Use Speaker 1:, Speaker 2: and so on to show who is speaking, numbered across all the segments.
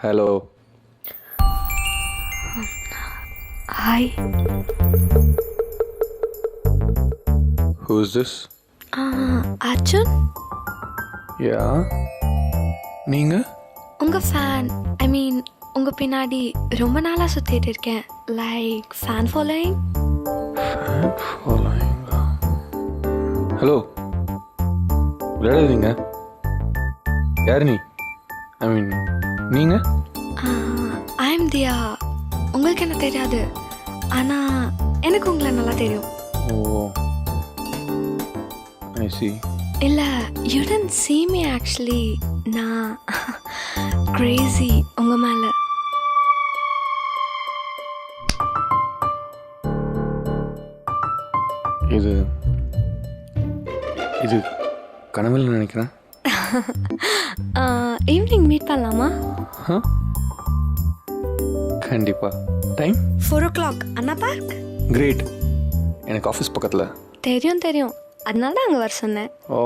Speaker 1: Hello.
Speaker 2: Hi.
Speaker 1: Who is this?
Speaker 2: Arjun.
Speaker 1: Yeah, நீங்க?
Speaker 2: உங்கள் fan. ஐ மீன் உங்கள் பின்னாடி ரொம்ப நாளாக சுற்றிட்டு இருக்கேன். Like fan following.
Speaker 1: ஹலோ, விளையாடுறீங்க? யார் நீ? ஐ மீன் நீங்க?
Speaker 2: I am Thiya. உங்களுக்கு என்ன தெரியாது, ஆனால் எனக்கு உங்களை நல்லா தெரியும்.
Speaker 1: Oh, I see.
Speaker 2: இல்லை, you tend see me actually. நான் கிரேசி உங்கள் மேலே.
Speaker 1: இது இது கனவில் நினைக்கிறேன்.
Speaker 2: ஈவினிங் மீட் பண்ணலாமா?
Speaker 1: கண்டிப்பா. Time
Speaker 2: 4 o'clock Anna park.
Speaker 1: Great. எனக்கு ஆஃபீஸ் பக்கத்தில்.
Speaker 2: தெரியும் தெரியும், அதனால தான் அங்கே வர சொன்னேன்.
Speaker 1: ஓ,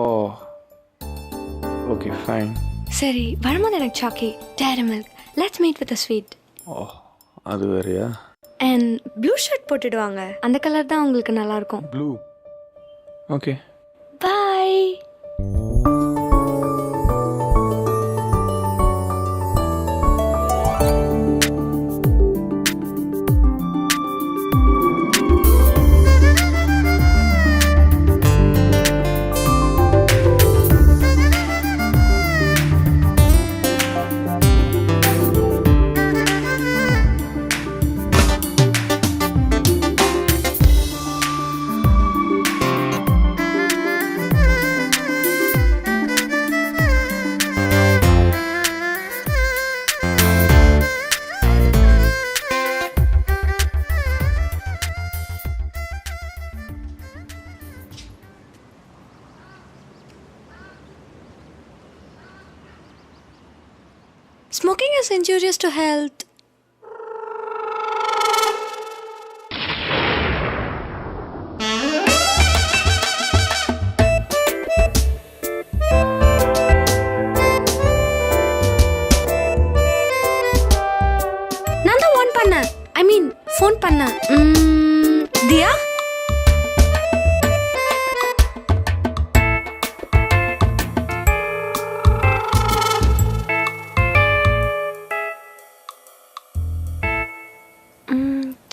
Speaker 1: ஓகே ஃபைன்.
Speaker 2: சரி, வரும்போது எனக்கு chocky Dairy Milk. Let's meet with a sweet.
Speaker 1: ஓ, அது வேறையா?
Speaker 2: அண்ட் ப்ளூ ஷர்ட் போட்டுடுவாங்க, அந்த கலர் தான் உங்களுக்கு நல்லா இருக்கும்.
Speaker 1: Blue. Okay,
Speaker 2: bye. Smoking is injurious to health. நான் தான் ஒன் பண்ணேன். ஐ மீன் ஃபோன் பண்ணேன். தியா.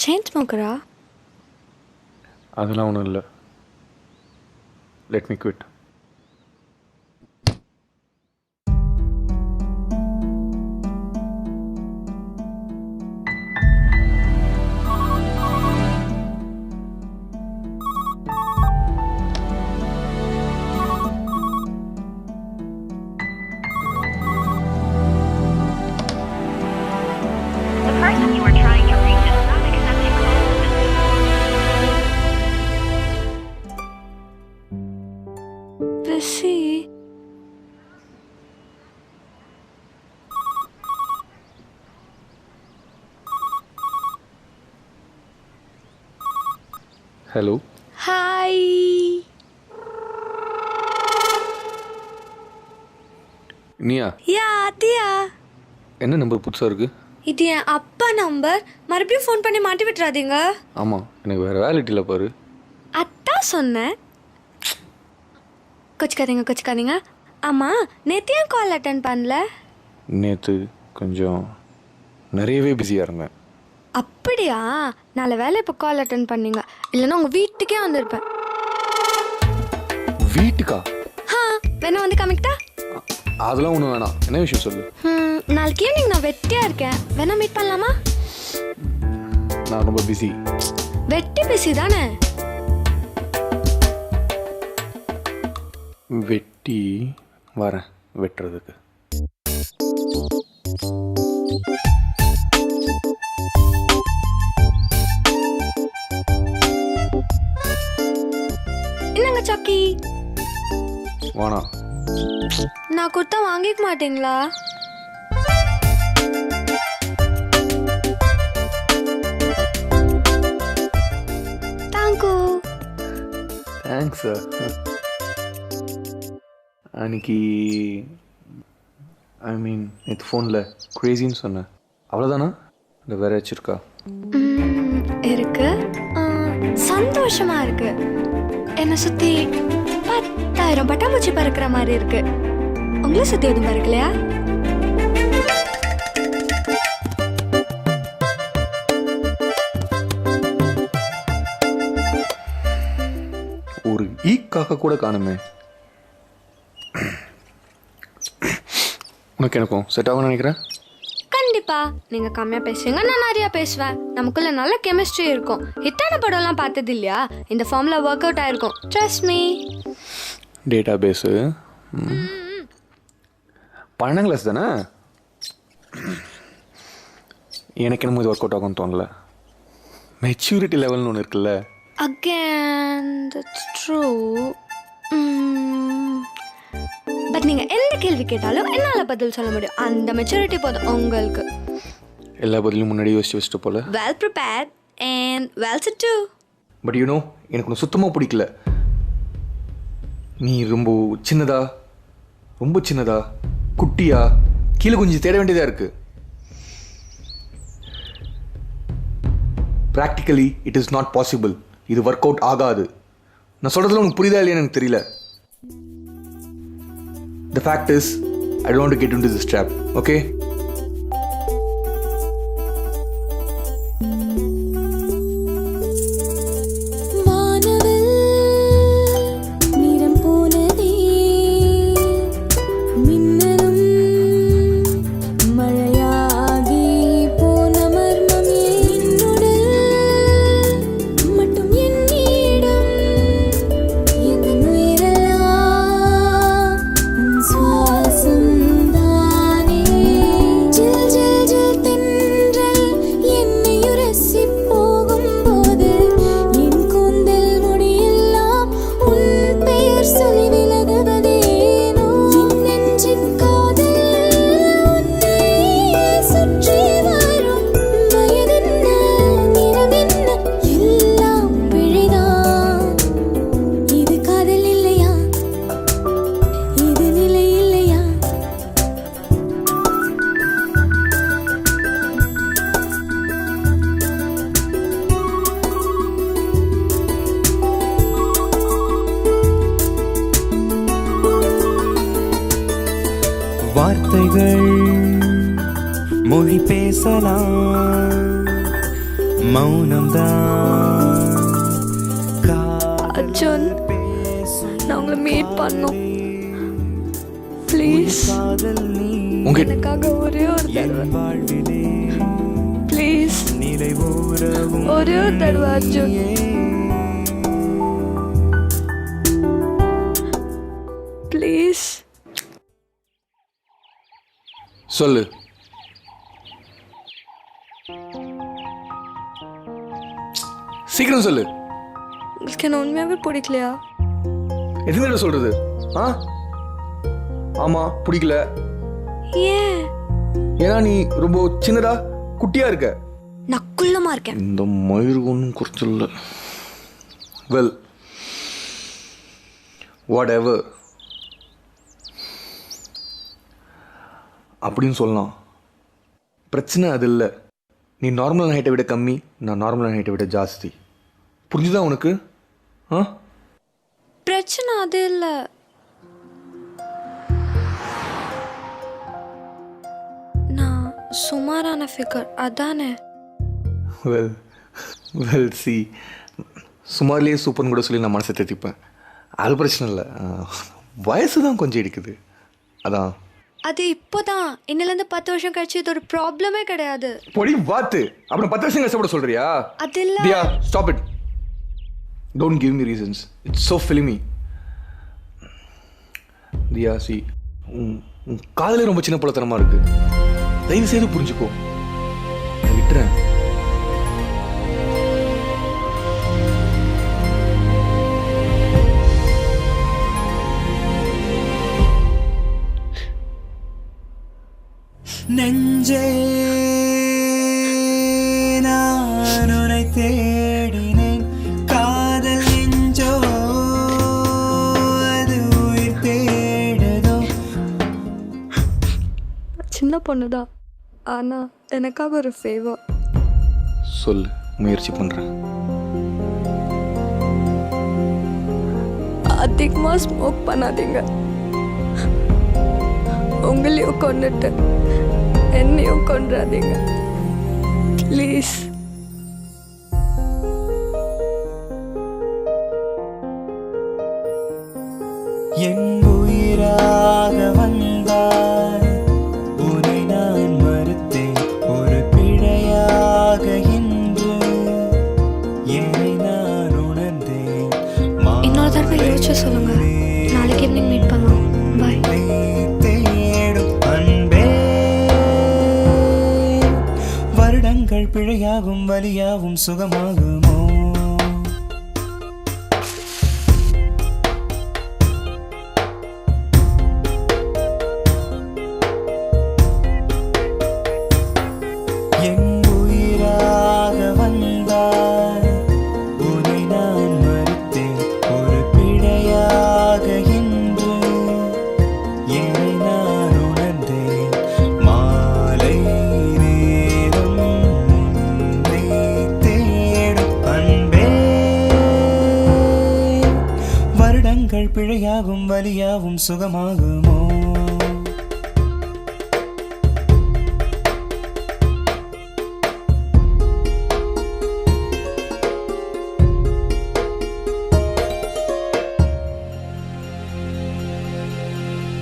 Speaker 2: செயின் ஸ்மோக்கரா?
Speaker 1: அதெல்லாம் ஒன்றும் இல்லை. Let me quit.
Speaker 3: The person you are trying to reach is not accepting calls at this time.
Speaker 2: Busy.
Speaker 1: Hello.
Speaker 2: Hi.
Speaker 1: நீயா?
Speaker 2: யா தியா.
Speaker 1: என்ன number புதுசாக இருக்கு?
Speaker 2: இது என் அப்பா நம்பர். மறுபடியும் ஃபோன் பண்ணி மாட்டி விட்டுறாதீங்க.
Speaker 1: ஆமாம், எனக்கு வேறு வேலிட்டியில் பாரு.
Speaker 2: அதான் சொன்னேன். கொச்சிக்காதீங்க கொச்சிக்காதீங்க. ஆமாம், நேற்று ஏன் கால் அட்டன் பண்ணல?
Speaker 1: நேற்று கொஞ்சம் நிறையவே பிஸியாக இருந்தேன்.
Speaker 2: அப்படியா? நாளை வேலை இப்போ கால் அட்டன் பண்ணீங்க, இல்லைன்னா உங்கள் வீட்டுக்கே வந்திருப்பேன்.
Speaker 1: வீட்டுக்கா?
Speaker 2: வேணா வந்து காமிக்கிட்டா?
Speaker 1: அதெல்லாம் ஒன்றும் வேணாம். என்ன விஷயம் சொல்லு.
Speaker 2: நாளைக்கு ஈவினிங் நான் வெட்டியாக இருக்கேன், வேணா மீட் பண்ணலாமா?
Speaker 1: நான் ரொம்ப பிஸி.
Speaker 2: வெட்டி பிஸி தானே?
Speaker 1: வெட்டி வரேன் வெட்டுறதுக்கு.
Speaker 2: என்னங்க சாக்கி?
Speaker 1: வேணாம்.
Speaker 2: நான் கொடுத்தா வாங்கிக்க மாட்டீங்களா? தேங்க்யூ.
Speaker 1: தேங்க்ஸ். அன்னைக்கு நேற்று ஃபோனில் க்ரேசின்னு சொன்னேன், அவ்வளோதானா? இல்லை வேற ஏதாச்சும் இருக்கா?
Speaker 2: இருக்கு. சந்தோஷமா இருக்கு. என்னை சுற்றி 10,000 பட்டாம்பூச்சி பறக்கிற மாதிரி இருக்கு. உங்களை சுற்றி எதுவும் பறக்கலையா?
Speaker 1: ஒரு ஈக்காக கூட காணுமே. உனக்கு எனக்கும் செட் ஆகும்னு நினைக்கிறேன்.
Speaker 2: கண்டிப்பா. நீங்க கம்மியா பேசுவீங்க, நான் நிறைய பேசுவேன். நமக்குள்ள நல்ல கெமிஸ்ட்ரி இருக்கும். ஹிட்டான படம்லாம் பார்த்தது இல்லையா? இந்த ஃபார்ம்ல ஒர்க் அவுட் ஆயிருக்கும். Trust me.
Speaker 1: டேட்டா பேஸு 12ஆம் கிளாஸ் தானே? எனக்கு என்னமோ இது ஒர்க் அவுட் ஆகும்னு தோணல. மெச்சூரிட்டி லெவல்னு ஒன்று இருக்குல்ல.
Speaker 2: Again, that's true. பட் நீங்கள் எந்த கேள்வி கேட்டாலும் என்னால் பதில் சொல்ல முடியும். அந்த மெச்சூரிட்டி போதும் உங்களுக்கு.
Speaker 1: எல்லா பதிலும் முன்னாடி யோசிச்சு வச்சுட்டு போல.
Speaker 2: Well prepared and well said too.
Speaker 1: But எனக்கு ஒன்று சுத்தமாக பிடிக்கல. நீ ரொம்ப சின்னதா குட்டியா கீழே கொஞ்சம் தேட வேண்டியதாக இருக்கு. Practically it is not possible. இது ஒர்க் அவுட் ஆகாது. நான் சொல்கிறதுல உனக்கு புரியுதா இல்லையான்னு எனக்கு தெரியல. The fact is, I don't want to get into this trap, okay?
Speaker 4: வார்த்தைகள் மொழி பேசலாம், மௌனம்தான்
Speaker 2: அர்ஜுன், நான் உங்களை மீட் பண்ணோம். ப்ளீஸ் எனக்காக ஒரே ஒரு தடவை, ப்ளீஸ் ஒரே ஒரு தடவை அர்ஜுன். ப்ளீஸ்
Speaker 1: சொல்லு. சீக்கிரம் சொல்லு.
Speaker 2: உங்களுக்கு என்ன உண்மையாகவே பிடிக்கலையா?
Speaker 1: எதுங்க சொல்றது? ஆமா பிடிக்கல.
Speaker 2: ஏன்?
Speaker 1: ஏன்னா நீ ரொம்ப சின்னதா குட்டியா இருக்க.
Speaker 2: நான் குள்ளமா இருக்கேன்.
Speaker 1: இந்த மயிர் ஒன்றும் குறைச்சல. வெல் வாட் எவர் அப்படின்னு சொல்லலாம். பிரச்சனை அது இல்லை. நீ நார்மலான ஹைட்டை விட கம்மி, நான் நார்மலான ஹைட்டை விட ஜாஸ்தி. புரிஞ்சுதா உனக்கு?
Speaker 2: பிரச்சனை அது இல்லை. சுமாரான ஃபிகர் அதானே.
Speaker 1: வெல் வெல் சி சுமார்லேயே சூப்பர்னு கூட சொல்லி நான் மனசை தேத்திப்பேன். அது பிரச்சனை இல்லை, வயசு தான் கொஞ்சம் இடிக்குது அதான்.
Speaker 2: அது இப்போதான், இன்னிலேருந்து 10 வருஷம் கழிச்சு இது ஒரு ப்ராப்ளமே கிடையாது.
Speaker 1: பொடி வாத்து அப்புறம் 10 வருஷம் கஷ்டப்பட சொல்றியா?
Speaker 2: அது இல்ல.
Speaker 1: Diya stop it, don't give me reasons, it's so filmy. Diya see உன் காதலே ரொம்ப சின்ன புலத்தனமா இருக்கு, தயவு செய்து புரிஞ்சுக்கோ, நான் விட்டுறேன்.
Speaker 4: நெஞ்சே நான் உன்னை தேடினேன், காதல் நெஞ்சோ அது உயிர் தேடுதோ.
Speaker 2: சின்ன பொண்ணுதான், ஆனா எனக்காக ஒரு ஃபேவர்.
Speaker 1: சொல்லு, முயற்சி பண்றேன்.
Speaker 2: அதிகமா ஸ்மோக் பண்ணாதீங்க, உங்களையும் கொண்டுட்டு என்னையும் கொண்டாதீங்க ப்ளீஸ்.
Speaker 4: என் உயிராக வந்தாய், உன்னை நான் மறுத்தேன் ஒரு பிழையாக இன்று என்னை நான் உணர்ந்தேன்.
Speaker 2: இன்னொரு தடவை யோசிச்சு சொல்லுங்க, நாளைக்கு ஈவினிங் மீட் பண்ணலாம். பாய்.
Speaker 4: தேடும் அன்பே, வருடங்கள் பிழையாகும் வலியாகும் சுகமாகுமோ? என் உயிராக வந்தாய், உன்னை நான் மறுத்தேன் ஒரு பிழையாக இன்று என்னை நான் உணர்ந்தேன். மாலை நேரம் உன்னை தேடும் அன்பே, வருடங்கள் பிழையாகும் வலியாகும் சுகமாகுமோ?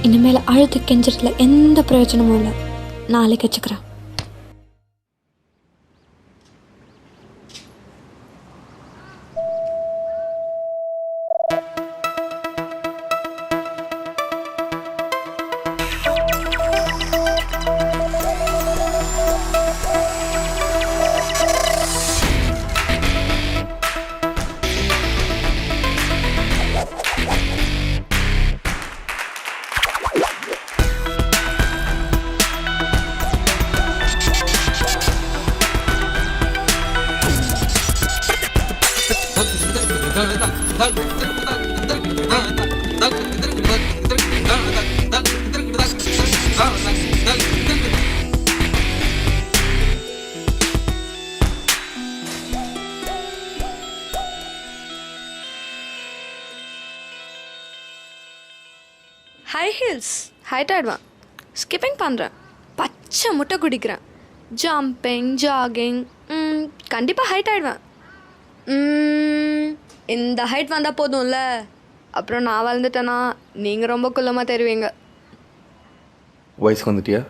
Speaker 2: இனிமேல் அழுது கெஞ்சறதுல எந்த பிரயோஜனமும் இல்லை. நாளைக்கு வச்சுக்கிறேன். ஹை ஹீல்ஸ், ஹைட் ஆயிடுவேன், ஸ்கிப்பிங் பண்ணுறேன், பச்சை முட்டை குடிக்கிறேன், ஜம்பிங், ஜாகிங், கண்டிப்பாக ஹைட் ஆயிடுவேன். இந்த ஹைட் வந்தால் போதும்ல, அப்புறம் நான் வளர்ந்துட்டேன்னா நீங்கள் ரொம்ப குள்ளமாக தருவீங்க.
Speaker 1: வயசுக்கு வந்துட்டியா?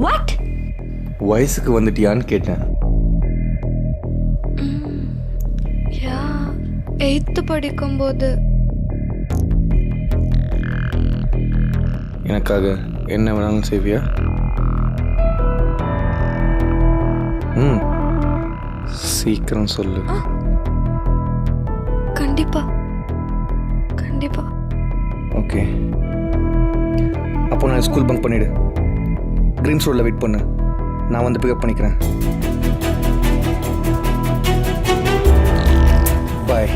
Speaker 2: வாட்?
Speaker 1: வயசுக்கு வந்துட்டியான்னு கேட்டேன்.
Speaker 2: யா, 8th படிக்கும்போது.
Speaker 1: எனக்காக என்ன வேணாலும் செய்வியா? சீக்கிரம் சொல்லு.
Speaker 2: கண்டிப்பா கண்டிப்பா.
Speaker 1: ஓகே, அப்போ நான் ஸ்கூல் பங்க் பண்ணிவிடு, ட்ரீம்ஸ் ரோடில் வெயிட் பண்ணு, நான் வந்து பிக்கப் பண்ணிக்கிறேன். பாய்.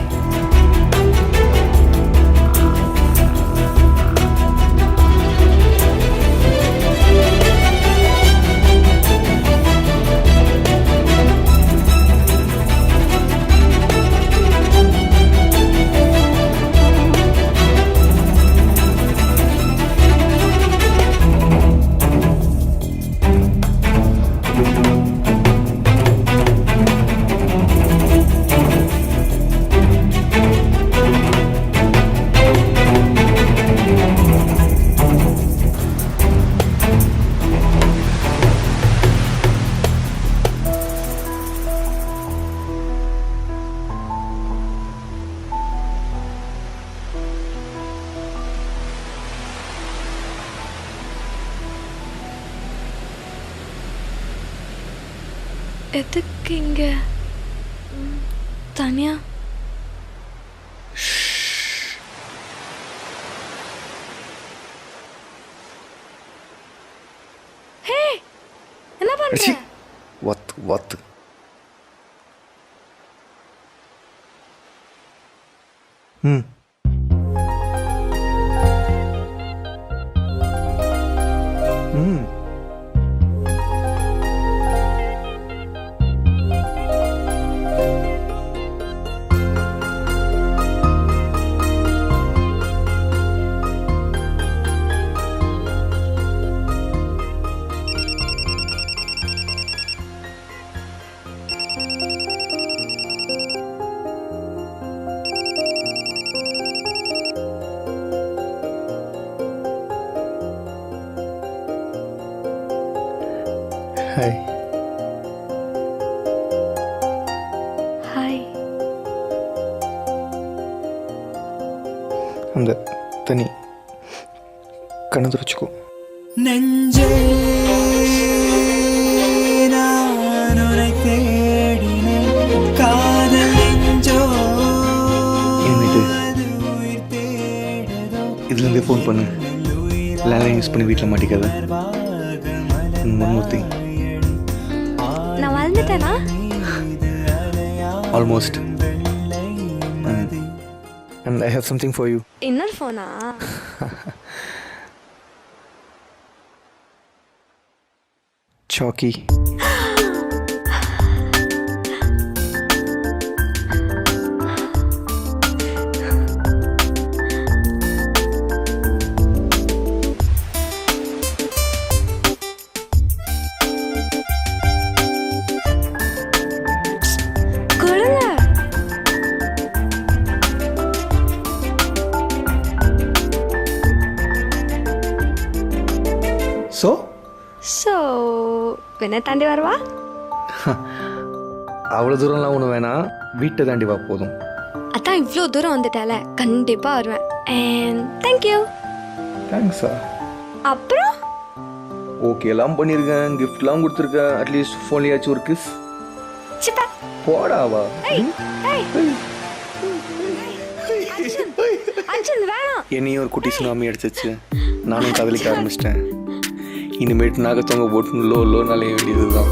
Speaker 2: எதுக்கு இங்க தனியா? ஹே, என்ன பண்ற?
Speaker 1: ஒத்து ம் ம் ஹாய்
Speaker 2: ஹாய்.
Speaker 1: அந்த தனி கண்ணு துடைச்சிக்கோ.
Speaker 4: நெஞ்சே நான் உன்னை தேடினேன் காதல் நெஞ்சோ
Speaker 1: இனிமேட்டு
Speaker 4: அது உயிர் தேடுதோ
Speaker 1: இதுலேருந்தே ஃபோன் பண்ணு. லேண்ட்லைன் யூஸ் பண்ணி வீட்டில் மாட்டிக்காத. ஒன்
Speaker 2: நான் வளர்ந்துட்டேனா?
Speaker 1: Almost. And I have something for you.
Speaker 2: இன்னொரு ஃபோனா?
Speaker 1: சாக்கி.
Speaker 2: கொடுங்க.
Speaker 1: ஸோ
Speaker 2: ஸோ என்ன தாண்டி வருவா?
Speaker 1: அவ்வளோ தூரம்லாம் ஒன்று வேணாம், வீட்டை தாண்டி வா போதும்.
Speaker 2: அதான் இவ்வளோ தூரம் வந்துட்டால, கண்டிப்பாக வருவேன். And thank you.
Speaker 1: தேங்க்ஸா?
Speaker 2: அப்புறம்
Speaker 1: ஓகே எல்லாம் பண்ணியிருக்கேன், கிஃப்ட்லாம் கொடுத்துருக்கேன், அட்லீஸ்ட் ஃபோன்லேயாச்சும் ஒரு கிஸ்
Speaker 2: சிப்பா.
Speaker 1: போடாவா.
Speaker 2: அர்ஜுன் வேணாம்.
Speaker 1: என்னையும் ஒரு குட்டி சுனாமி அடிச்சிச்சு, நானும் காதலிக்க ஆரம்பிச்சிட்டேன். இனிமேட்டு நாகத்தவங்க போட்டு லோ நலைய வேண்டியது தான்.